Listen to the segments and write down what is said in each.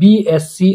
BSc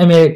MA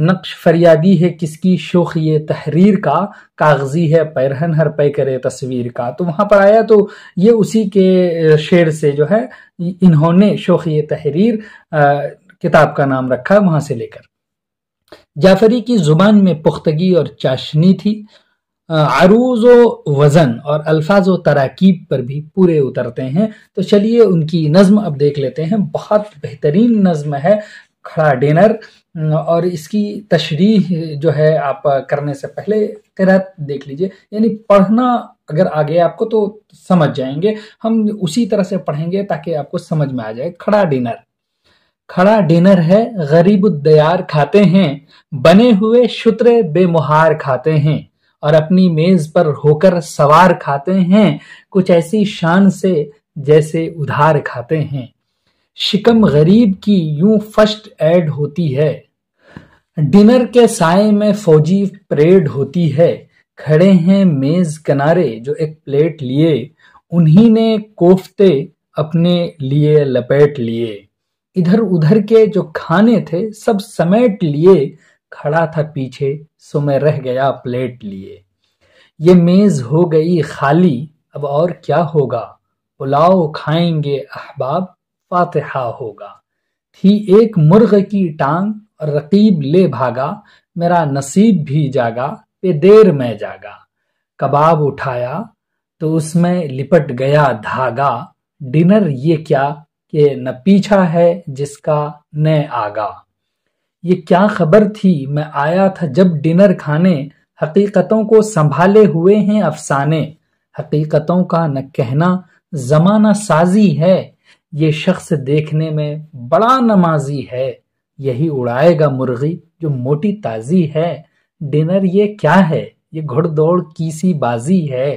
نقش فریادی ہے کس کی شوخی تحریر کا، کاغذی ہے پیرہن ہر پے کرے تصویر کا۔ تو وہاں پر آیا تو یہ اسی کے شعر سے جو ہے انہوں نے شوخی تحریر کتاب کا نام رکھا، وہاں سے لے کر۔ جعفری کی زبان میں پختگی اور چاشنی تھی، عروض و وزن اور الفاظ و تراکیب پر بھی پورے اترتے ہیں۔ تو چلیے ان کی نظم اب دیکھ لیتے ہیں، بہت بہترین نظم ہے کھڑا ڈنر، اور اس کی تشریح جو ہے آپ کرنے سے پہلے قرأت دیکھ لیجئے، یعنی پڑھنا اگر آگے آپ کو تو سمجھ جائیں گے، ہم اسی طرح سے پڑھیں گے تاکہ آپ کو سمجھ میں آ جائے۔ کھڑا ڈنر، کھڑا ڈنر ہے غریب الدیار کھاتے ہیں، بنے ہوئے شترے بے مہار کھاتے ہیں، اور اپنی میز پر ہو کر سوار کھاتے ہیں، کچھ ایسی شان سے جیسے ادھار کھاتے ہیں۔ شکم غریب کی یوں فرسٹ ایڈ ہوتی ہے، ڈنر کے سائے میں فوجی پریڈ ہوتی ہے۔ کھڑے ہیں میز کنارے جو ایک پلیٹ لیے، انہی نے کوفتے اپنے لیے لپیٹ لیے۔ ادھر ادھر کے جو کھانے تھے سب سمیٹ لیے، کھڑا تھا پیچھے سو میں رہ گیا پلیٹ لیے۔ یہ میز ہو گئی خالی اب اور کیا ہوگا، پلاؤ کھائیں گے احباب فاتحہ ہوگا۔ تھی ایک مرغ کی ٹانگ اور رقیب لے بھاگا، میرا نصیب بھی جاگا پہ دیر میں جاگا۔ کباب اٹھایا تو اس میں لپٹ گیا دھاگا، ڈنر یہ کیا کہ نہ پیچھا ہے جس کا نہ آگا۔ یہ کیا خبر تھی میں آیا تھا جب ڈنر کھانے، حقیقتوں کو سنبھالے ہوئے ہیں افسانے۔ حقیقتوں کا نہ کہنا زمانہ سازی ہے، یہ شخص دیکھنے میں بڑا نمازی ہے، یہی اڑائے گا مرغی جو موٹی تازی ہے۔ ڈنر یہ کیا ہے، یہ گھڑ دوڑ کی سی بازی ہے،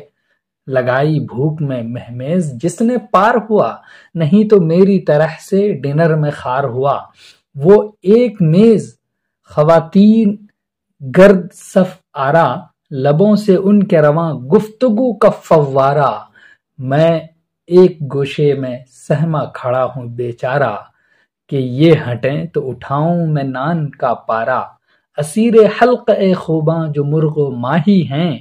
لگائی بھوک میں مہمیز جس نے پار ہوا، نہیں تو میری طرح سے ڈنر میں خار ہوا۔ وہ ایک میز خواتین گرد صف آرا، لبوں سے ان کے رواں گفتگو کا فوارہ۔ میں ایک گوشے میں سہما کھڑا ہوں بیچارہ، کہ یہ ہٹیں تو اٹھاؤں میں نان کا پارا۔ اسیر حلق اے خوباں جو مرغ و ماہی ہیں،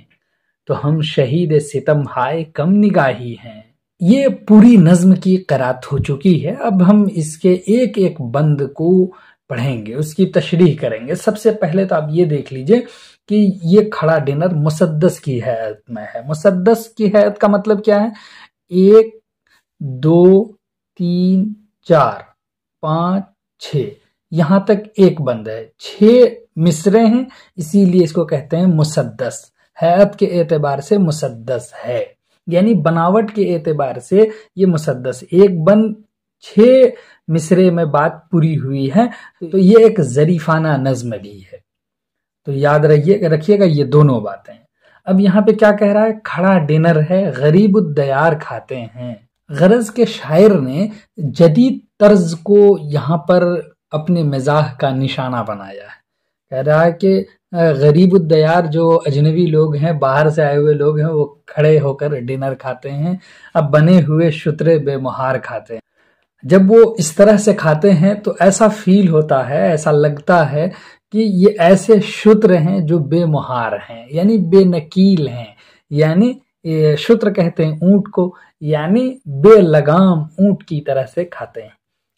تو ہم شہید ستم ہائے کم نگاہی ہیں۔ یہ پوری نظم کی قرأت ہو چکی ہے، اب ہم اس کے ایک ایک بند کو پڑھیں گے، اس کی تشریح کریں گے۔ سب سے پہلے تو آپ یہ دیکھ لیجئے کہ یہ کھڑا ڈنر مسدس کی حیثیت میں ہے۔ مسدس کی حیثیت کا مطلب کیا ہے؟ 1 2 3 4 5 6 یہاں تک ایک بند ہے، 6 مصرے ہیں، اسی لیے اس کو کہتے ہیں مسدس۔ حیثیت کے اعتبار سے مسدس ہے، یعنی بناوٹ کے اعتبار سے یہ مسدس، ایک بند 6 مصرے میں بات پوری ہوئی ہے، تو یہ ایک ظریفانہ نظم بھی ہے۔ تو یاد رکھیے گا یہ دونوں باتیں۔ اب یہاں پہ کیا کہہ رہا ہے؟ کھڑا ڈنر ہے غریب الدیار کھاتے ہیں۔ غرض کے شاعر نے جدید طرز کو یہاں پر اپنے مزاح کا نشانہ بنایا ہے۔ کہہ رہا ہے کہ غریب الدیار جو اجنبی لوگ ہیں، باہر سے آئے ہوئے لوگ ہیں، وہ کھڑے ہو کر ڈنر کھاتے ہیں، اب بنے ہوئے شترے بے مہار کھاتے ہیں۔ جب وہ اس طرح سے کھاتے ہیں تو ایسا فیل ہوتا ہے، ایسا لگتا ہے کہ یہ ایسے شتر ہیں جو بے مہار ہیں، یعنی بے نکیل ہیں، یعنی شتر کہتے ہیں اونٹ کو، یعنی بے لگام اونٹ کی طرح سے کھاتے ہیں،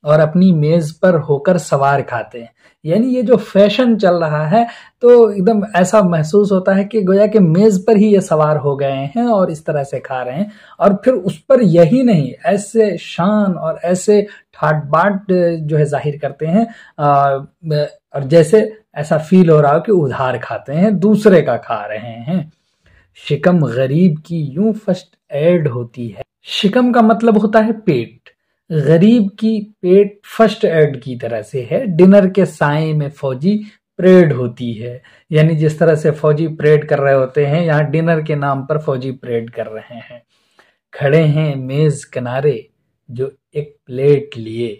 اور اپنی میز پر ہو کر سوار کھاتے ہیں۔ یعنی یہ جو فیشن چل رہا ہے تو ایک دم ایسا محسوس ہوتا ہے کہ گویا کہ میز پر ہی یہ سوار ہو گئے ہیں اور اس طرح سے کھا رہے ہیں، اور پھر اس پر یہی نہیں، ایسے شان اور ایسے ٹھاٹ باٹ جو ہے ظاہر کرتے ہیں، اور جیسے ایسا فیل ہو رہا ہو کہ ادھار کھاتے ہیں، دوسرے کا کھا رہے ہیں۔ شکم غریب کی یوں فرسٹ ایڈ ہوتی ہے۔ شکم کا مطلب ہوتا ہے پیٹ، غریب کی پیٹ فرسٹ ایڈ کی طرح سے ہے۔ ڈنر کے سائے میں فوجی پریڈ ہوتی ہے، یعنی جس طرح سے فوجی پریڈ کر رہے ہوتے ہیں، یہاں ڈنر کے نام پر فوجی پریڈ کر رہے ہیں۔ کھڑے ہیں میز کنارے جو ایک پلیٹ لیے۔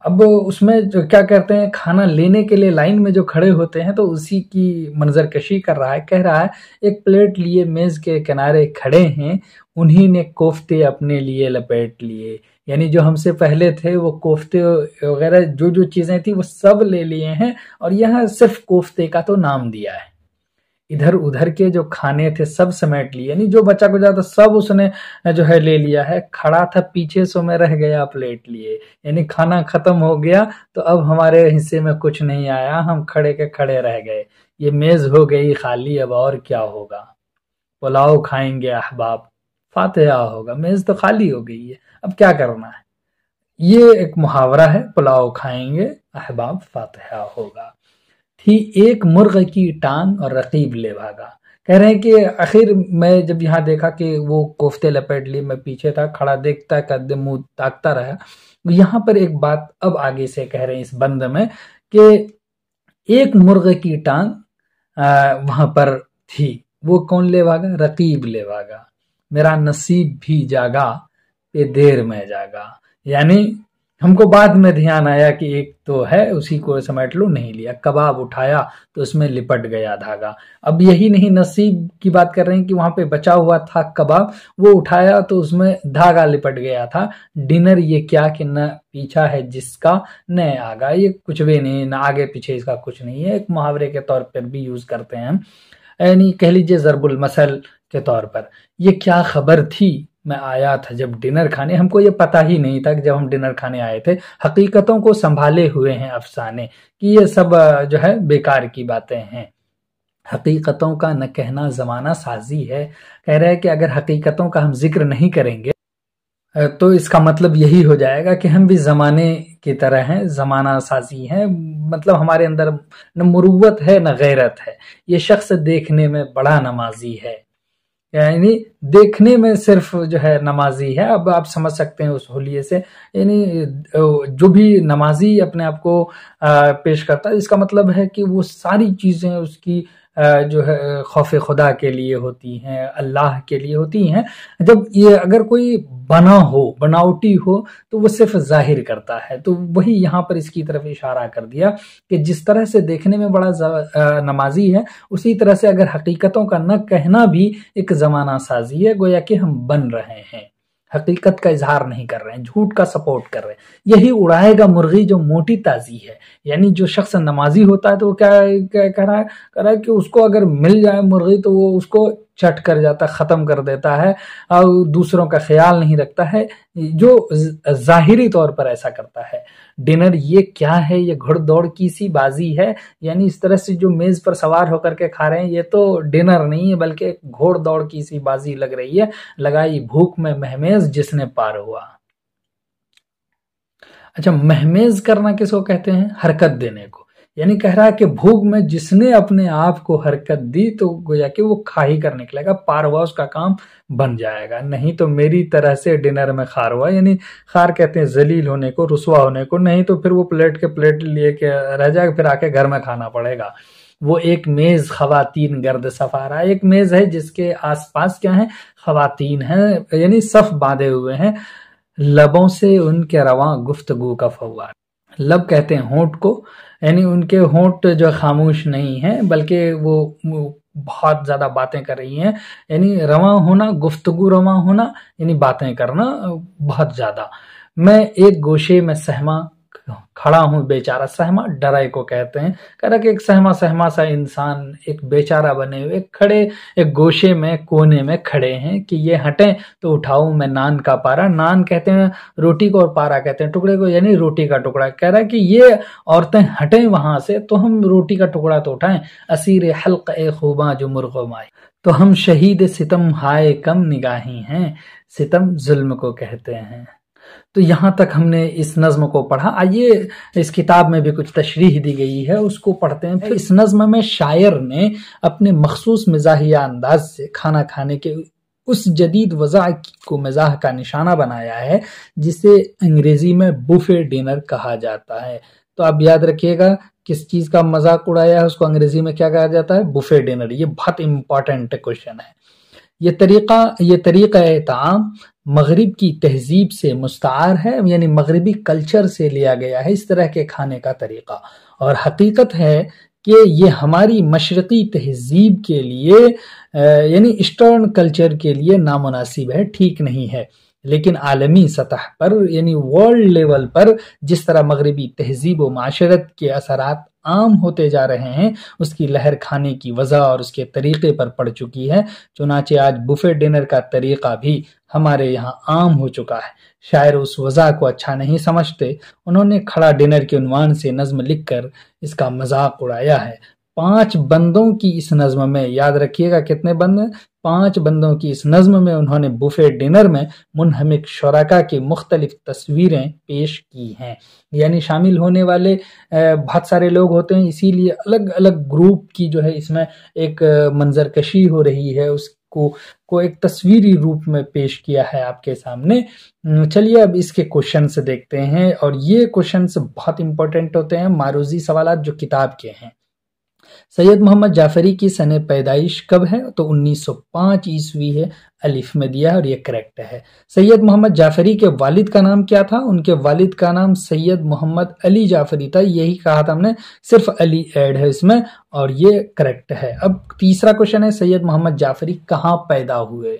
اب اس میں جو کیا کرتے ہیں، کھانا لینے کے لیے لائن میں جو کھڑے ہوتے ہیں تو اسی کی منظر کشی کر رہا ہے۔ کہہ رہا ہے ایک پلیٹ لیے میز کے کنارے کھڑے ہیں، انہی نے کوفتے اپنے لیے لپیٹ لیے۔ یعنی جو ہم سے پہلے تھے وہ کوفتے وغیرہ جو جو چیزیں تھیں وہ سب لے لیے ہیں، اور یہاں صرف کوفتے کا تو نام دیا ہے۔ ادھر ادھر کے جو کھانے تھے سب سمیٹ لیے، یعنی جو بچا کچا تھا سب اس نے جو ہے لے لیا ہے۔ کھڑا تھا پیچھے سو میں رہ گیا پلیٹ لیے، یعنی کھانا ختم ہو گیا تو اب ہمارے حصے میں کچھ نہیں آیا، ہم کھڑے کے کھڑے رہ گئے۔ یہ میز ہو گئی خالی، اب اور کیا ہوگا؟ پلاؤ کھائیں گے احباب، فاتحہ ہوگا، میز تو خالی ہو گئی ہے، اب کیا کرنا ہے؟ یہ ایک محاورہ ہے، پلاؤ کھائیں گے احباب، فاتحہ ہوگا۔ تھی ایک مرغ کی ٹانگ اور رقیب لے بھاگا۔ کہہ رہے ہیں کہ آخر میں جب یہاں دیکھا کہ وہ کوفتے لپیٹ لیے، میں پیچھے تھا کھڑا، دیکھتا قد منہ تاکتا رہا۔ یہاں پر ایک بات اب آگے سے کہہ رہے ہیں اس بند میں کہ ایک مرغ کی ٹانگ وہاں پر تھی، وہ کون لے بھاگا؟ رقیب لے بھاگا۔ میرا نصیب بھی جاگا پہ دیر میں جاگا، یعنی ہم کو بعد میں دھیان آیا کہ ایک تو ہے اسی کو سمیٹ لو، نہیں لیا۔ کباب اٹھایا تو اس میں لپٹ گیا دھاگا۔ اب یہی نہیں، نصیب کی بات کر رہے ہیں کہ وہاں پہ بچا ہوا تھا کباب، وہ اٹھایا تو اس میں دھاگا لپٹ گیا تھا۔ ڈنر یہ کیا کہ نہ پیچھا ہے جس کا نہ آگا، یہ کچھ بھی نہیں، نہ آگے پیچھے اس کا کچھ نہیں ہے۔ ایک محاورے کے طور پر بھی یوز کرتے ہیں ہم، یعنی کہہ لیجیے ضرب المثل کے طور پر۔ یہ کیا خبر تھی میں آیا تھا جب ڈنر کھانے، ہم کو یہ پتہ ہی نہیں تھا کہ جب ہم ڈنر کھانے آئے تھے۔ حقیقتوں کو سنبھالے ہوئے ہیں افسانے، کہ یہ سب جو ہے بیکار کی باتیں ہیں۔ حقیقتوں کا نہ کہنا زمانہ سازی ہے۔ کہہ رہے ہیں کہ اگر حقیقتوں کا ہم ذکر نہیں کریں گے تو اس کا مطلب یہی ہو جائے گا کہ ہم بھی زمانے کی طرح ہیں، زمانہ سازی ہیں، مطلب ہمارے اندر نہ مروت ہے نہ غیرت ہے۔ یہ شخص دیکھنے میں بڑا نمازی ہے، یعنی دیکھنے میں صرف جو ہے نمازی ہے۔ اب آپ سمجھ سکتے ہیں اس حلیے سے، یعنی جو بھی نمازی اپنے آپ کو پیش کرتا ہے، اس کا مطلب ہے کہ وہ ساری چیزیں اس کی جو ہے خوف خدا کے لیے ہوتی ہیں، اللہ کے لیے ہوتی ہیں۔ جب یہ اگر کوئی بنا ہو، بناوٹی ہو، تو وہ صرف ظاہر کرتا ہے۔ تو وہی یہاں پر اس کی طرف اشارہ کر دیا کہ جس طرح سے دیکھنے میں بڑا نمازی ہے، اسی طرح سے اگر حقیقتوں کا نہ کہنا بھی ایک زمانہ سازی ہے، گویا کہ ہم بن رہے ہیں، حقیقت کا اظہار نہیں کر رہے ہیں، جھوٹ کا سپورٹ کر رہے ہیں۔ یہی اڑائے گا مرغی جو موٹی تازی ہے، یعنی جو شخص نمازی ہوتا ہے تو وہ کیا کہہ رہا ہے کہ اس کو اگر مل جائے مرغی تو وہ اس کو چٹ کر جاتا، ختم کر دیتا ہے، اور دوسروں کا خیال نہیں رکھتا ہے، جو ظاہری طور پر ایسا کرتا ہے۔ ڈنر یہ کیا ہے؟ یہ گھڑ دوڑ کی سی بازی ہے، یعنی اس طرح سے جو میز پر سوار ہو کر کے کھا رہے ہیں، یہ تو ڈنر نہیں ہے بلکہ ایک گھوڑ دوڑ کی سی بازی لگ رہی ہے۔ لگائی بھوک میں مہمیز جس نے پار ہوا۔ اچھا، مہمیز کرنا کس کو کہتے ہیں؟ حرکت دینے کو، یعنی کہہ رہا ہے کہ بھوک میں جس نے اپنے آپ کو حرکت دی تو گویا کہ وہ کھا ہی کر نکلے گا، پار ہوا، اس کا کام بن جائے گا۔ نہیں تو میری طرح سے ڈنر میں خار ہوا، یعنی خار کہتے ہیں ذلیل ہونے کو، رسوا ہونے کو، نہیں تو پھر وہ پلیٹ کے پلیٹ لیے کے رہ جائے گا، پھر آ کے گھر میں کھانا پڑے گا۔ وہ ایک میز خواتین گرد سفارا، ایک میز ہے جس کے آس پاس کیا ہیں؟ خواتین ہیں، یعنی صف باندھے ہوئے ہیں۔ لبوں سے ان کے رواں گفتگو کا فوار، لب کہتے ہیں ہونٹ کو، یعنی ان کے ہونٹ جو خاموش نہیں ہیں بلکہ وہ بہت زیادہ باتیں کر رہی ہیں، یعنی رواں ہونا، گفتگو رواں ہونا، یعنی باتیں کرنا بہت زیادہ۔ میں ایک گوشے میں سہما کھڑا ہوں بیچارہ، سہما ڈرائے کو کہتے ہیں، کہہ رہا کہ ایک سہما سا انسان ایک بیچارہ بنے ہوئے کھڑے ایک گوشے میں، کونے میں کھڑے ہیں کہ یہ ہٹیں تو اٹھاؤں میں نان کا پارا۔ نان کہتے ہیں روٹی کو، اور پارا کہتے ہیں ٹکڑے کو، یعنی روٹی کا ٹکڑا۔ کہہ رہا ہے کہ یہ عورتیں ہٹیں وہاں سے تو ہم روٹی کا ٹکڑا تو اٹھائیں۔ اسیر حلق اے خوباں جو مرغ مائے، تو ہم شہید ستم ہائے کم نگاہی ہیں، ستم ظلم کو کہتے ہیں۔ تو یہاں تک ہم نے اس نظم کو پڑھا۔ آئیے اس کتاب میں بھی کچھ تشریح دی گئی ہے، اس کو پڑھتے ہیں۔ پھر اس نظم میں شاعر نے اپنے مخصوص مزاحیہ انداز سے کھانا کھانے کے اس جدید وضع کو مزاح کا نشانہ بنایا ہے جسے انگریزی میں بوفے ڈنر کہا جاتا ہے۔ تو آپ یاد رکھیے گا کس چیز کا مذاق اڑایا ہے، اس کو انگریزی میں کیا کہا جاتا ہے؟ Buffet dinner. یہ بہت امپورٹنٹ کوشچن ہے۔ یہ طریقہ طعام مغرب کی تہذیب سے مستعار ہے، یعنی مغربی کلچر سے لیا گیا ہے اس طرح کے کھانے کا طریقہ، اور حقیقت ہے کہ یہ ہماری مشرقی تہذیب کے لیے یعنی ایسٹرن کلچر کے لیے نامناسب ہے، ٹھیک نہیں ہے۔ لیکن عالمی سطح پر یعنی ورلڈ لیول پر جس طرح مغربی تہذیب و معاشرت کے اثرات عام ہوتے جا رہے ہیں، اس کی لہر کھانے کی وجہ اور اس کے طریقے پر پڑ چکی ہے۔ چنانچہ آج بفے ڈنر کا طریقہ بھی ہمارے یہاں عام ہو چکا ہے۔ شاعر اس وضع کو اچھا نہیں سمجھتے، انہوں نے کھڑا ڈنر کے عنوان سے نظم لکھ کر اس کا مذاق اڑایا ہے۔ 5 بندوں کی اس نظم میں، یاد رکھیے گا کتنے بند ہیں، 5 بندوں کی اس نظم میں انہوں نے بفے ڈنر میں منہمک شرکا کی مختلف تصویریں پیش کی ہیں۔ یعنی شامل ہونے والے بہت سارے لوگ ہوتے ہیں، اسی لیے الگ الگ گروپ کی جو ہے اس میں ایک منظر کشی ہو رہی ہے، اس کو ایک تصویری روپ میں پیش کیا ہے آپ کے سامنے۔ چلیے اب اس کے کوشچنز دیکھتے ہیں، اور یہ کوشچنز بہت امپورٹنٹ ہوتے ہیں، معروضی سوالات جو کتاب کے ہیں۔ سید محمد جعفری کی سن پیدائش کب ہے؟ تو 1905 عیسوی ہے، الف میں دیا ہے اور یہ کریکٹ ہے۔ سید محمد جعفری کے والد کا نام کیا تھا؟ ان کے والد کا نام سید محمد علی جعفری تھا، یہی کہا تھا ہم نے، صرف علی ایڈ ہے اس میں، اور یہ کریکٹ ہے۔ اب تیسرا کوشچن ہے، سید محمد جعفری کہاں پیدا ہوئے؟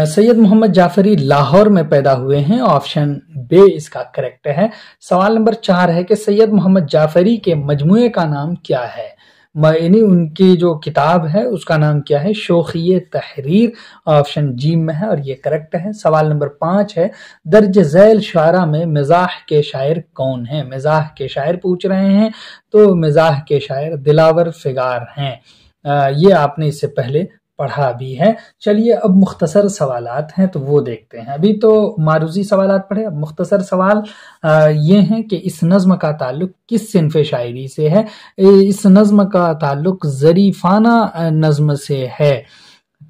سید محمد جعفری لاہور میں پیدا ہوئے ہیں، آپشن بے اس کا کریکٹ ہے۔ سوال نمبر 4 ہے کہ سید محمد جعفری کے مجموعے کا نام کیا ہے؟ یعنی ان کی جو کتاب ہے اس کا نام کیا ہے؟ شوخی تحریر، آپشن جی میں ہے اور یہ کریکٹ ہے۔ سوال نمبر 5 ہے، درج ذیل شعراء میں مزاح کے شاعر کون ہیں؟ مزاح کے شاعر پوچھ رہے ہیں، تو مزاح کے شاعر دلاور فگار ہیں، یہ آپ نے اس سے پہلے پڑھا بھی ہے۔ چلیے اب مختصر سوالات ہیں تو وہ دیکھتے ہیں۔ ابھی تو معروضی سوالات پڑھے، اب مختصر سوال یہ ہیں کہ اس نظم کا تعلق کس صنف شاعری سے ہے؟ اس نظم کا تعلق ظریفانہ نظم سے ہے،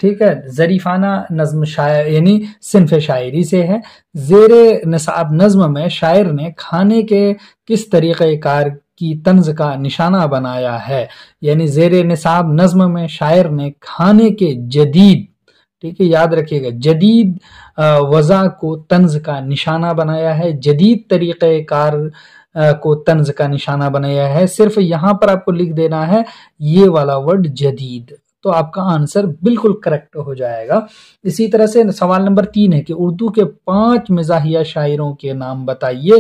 ٹھیک ہے، ظریفانہ نظم یعنی صنف شاعری سے ہے۔ زیر نصاب نظم میں شاعر نے کھانے کے کس طریقہ کار کی طنز کا نشانہ بنایا ہے؟ یعنی زیر نصاب نظم میں شاعر نے کھانے کے جدید، ٹھیک ہے، یاد رکھیے گا، جدید وضع کو طنز کا نشانہ بنایا ہے، جدید طریقہ کار کو طنز کا نشانہ بنایا ہے۔ صرف یہاں پر آپ کو لکھ دینا ہے یہ والا ورڈ جدید، تو آپ کا آنسر بالکل کریکٹ ہو جائے گا۔ اسی طرح سے سوال نمبر 3 ہے کہ اردو کے 5 مزاحیہ شاعروں کے نام بتائیے،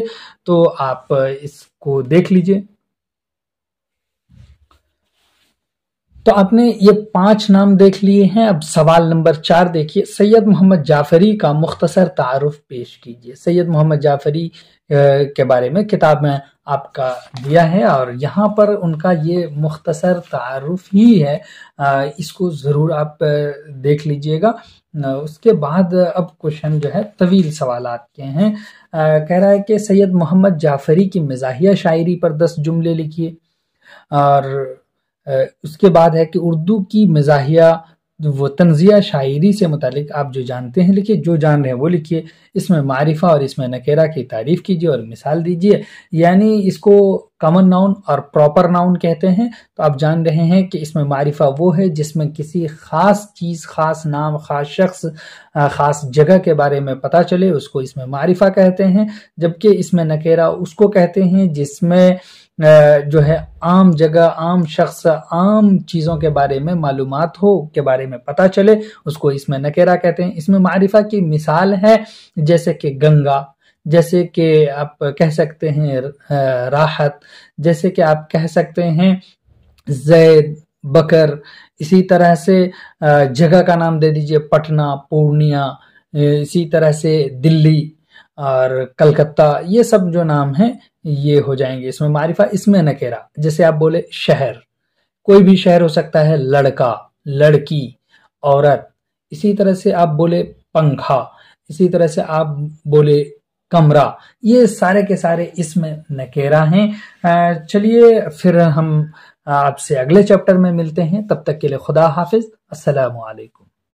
تو آپ اس کو دیکھ لیجئے۔ تو آپ نے یہ 5 نام دیکھ لیے ہیں۔ اب سوال نمبر 4 دیکھیے، سید محمد جعفری کا مختصر تعارف پیش کیجیے۔ سید محمد جعفری کے بارے میں کتاب میں آپ کا دیا ہے، اور یہاں پر ان کا یہ مختصر تعارف ہی ہے، اس کو ضرور آپ دیکھ لیجئے گا۔ اس کے بعد اب کوشچن جو ہے طویل سوالات کے ہیں، کہہ رہا ہے کہ سید محمد جعفری کی مزاحیہ شاعری پر 10 جملے لکھیے، اور اس کے بعد ہے کہ اردو کی مزاحیہ وہ طنزیہ شاعری سے متعلق آپ جو جانتے ہیں لکھیے، جو جان رہے ہیں وہ لکھیے، اس میں معرفہ اور اس میں نکرہ کی تعریف کیجیے اور مثال دیجیے۔ یعنی اس کو کامن ناؤن اور پراپر ناؤن کہتے ہیں، تو آپ جان رہے ہیں کہ اس میں معرفہ وہ ہے جس میں کسی خاص چیز، خاص نام، خاص شخص، خاص جگہ کے بارے میں پتہ چلے، اس کو اس میں معرفہ کہتے ہیں، جبکہ اس میں نکرہ اس کو کہتے ہیں جس میں جو ہے عام جگہ، عام شخص، عام چیزوں کے بارے میں معلومات ہو، کے بارے میں پتہ چلے، اس کو اس میں نکرہ کہتے ہیں۔ اس میں معرفہ کی مثال ہے جیسے کہ گنگا، جیسے کہ آپ کہہ سکتے ہیں راحت، جیسے کہ آپ کہہ سکتے ہیں زید، بکر، اسی طرح سے جگہ کا نام دے دیجئے پٹنہ، پورنیہ، اسی طرح سے دلی اور کلکتہ، یہ سب جو نام ہیں یہ ہو جائیں گے اس میں معرفہ۔ اس میں نکرہ، جیسے آپ بولے شہر، کوئی بھی شہر ہو سکتا ہے، لڑکا، لڑکی، عورت، اسی طرح سے آپ بولے پنکھا، اسی طرح سے آپ بولے کمرہ، یہ سارے کے سارے اس میں نکرہ ہیں۔ چلیے پھر ہم آپ سے اگلے چیپٹر میں ملتے ہیں، تب تک کے لیے خدا حافظ، السلام علیکم۔